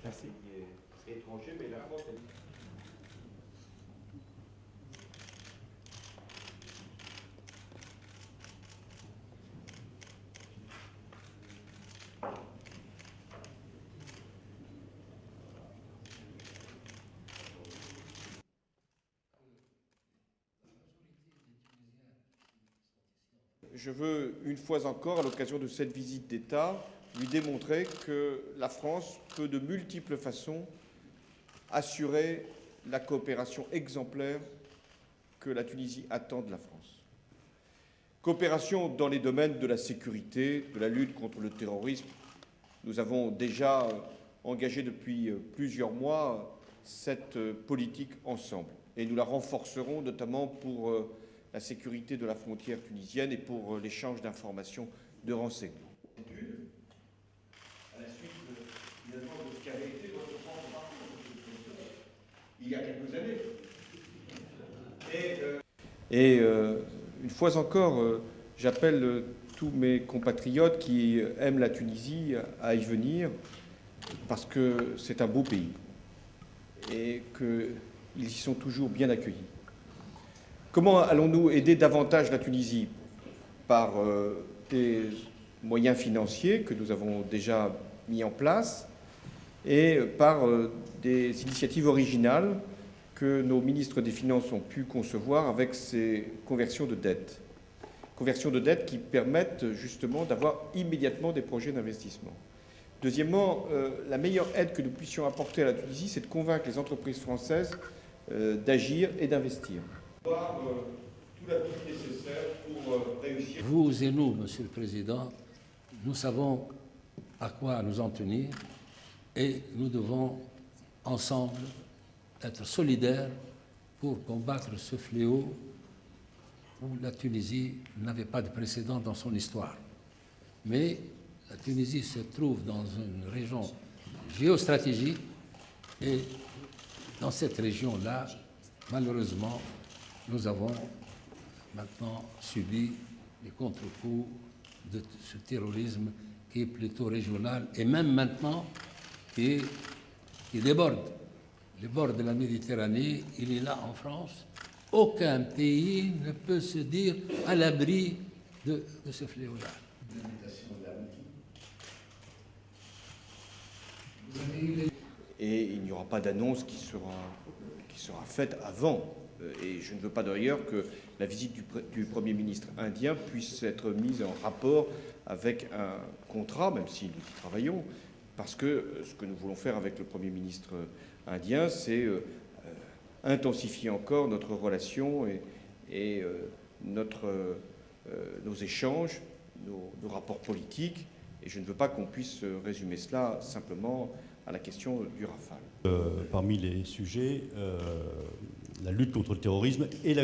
Merci. C'est étranger, mais la France est... Je veux, une fois encore, à l'occasion de cette visite d'État, lui démontrer que la France peut de multiples façons assurer la coopération exemplaire que la Tunisie attend de la France. Coopération dans les domaines de la sécurité, de la lutte contre le terrorisme. Nous avons déjà engagé depuis plusieurs mois cette politique ensemble et nous la renforcerons notamment pour la sécurité de la frontière tunisienne et pour l'échange d'informations de renseignements. À la suite de ce qui avait été votre propre parcours, il y a quelques années. Et une fois encore, j'appelle tous mes compatriotes qui aiment la Tunisie à y venir parce que c'est un beau pays et qu'ils y sont toujours bien accueillis. Comment allons-nous aider davantage la Tunisie? Par des moyens financiers que nous avons déjà mis en place et par des initiatives originales que nos ministres des Finances ont pu concevoir avec ces conversions de dettes. Conversions de dettes qui permettent justement d'avoir immédiatement des projets d'investissement. Deuxièmement, la meilleure aide que nous puissions apporter à la Tunisie, c'est de convaincre les entreprises françaises d'agir et d'investir. Tout l'appui nécessaire pour réussir. Vous et nous, Monsieur le Président, nous savons à quoi nous en tenir et nous devons ensemble être solidaires pour combattre ce fléau où la Tunisie n'avait pas de précédent dans son histoire. Mais la Tunisie se trouve dans une région géostratégique et dans cette région-là, malheureusement, nous avons maintenant subi les contre-coups de ce terrorisme qui est plutôt régional et même maintenant qui déborde les bords de la Méditerranée. Il est là en France. Aucun pays ne peut se dire à l'abri de ce fléau-là. Et il n'y aura pas d'annonce qui sera faite avant. Et je ne veux pas d'ailleurs que la visite du Premier ministre indien puisse être mise en rapport avec un contrat, même si nous y travaillons, parce que ce que nous voulons faire avec le Premier ministre indien, c'est intensifier encore notre relation et nos échanges, nos rapports politiques. Et je ne veux pas qu'on puisse résumer cela simplement à la question du Rafale. Parmi les sujets, la lutte contre le terrorisme et la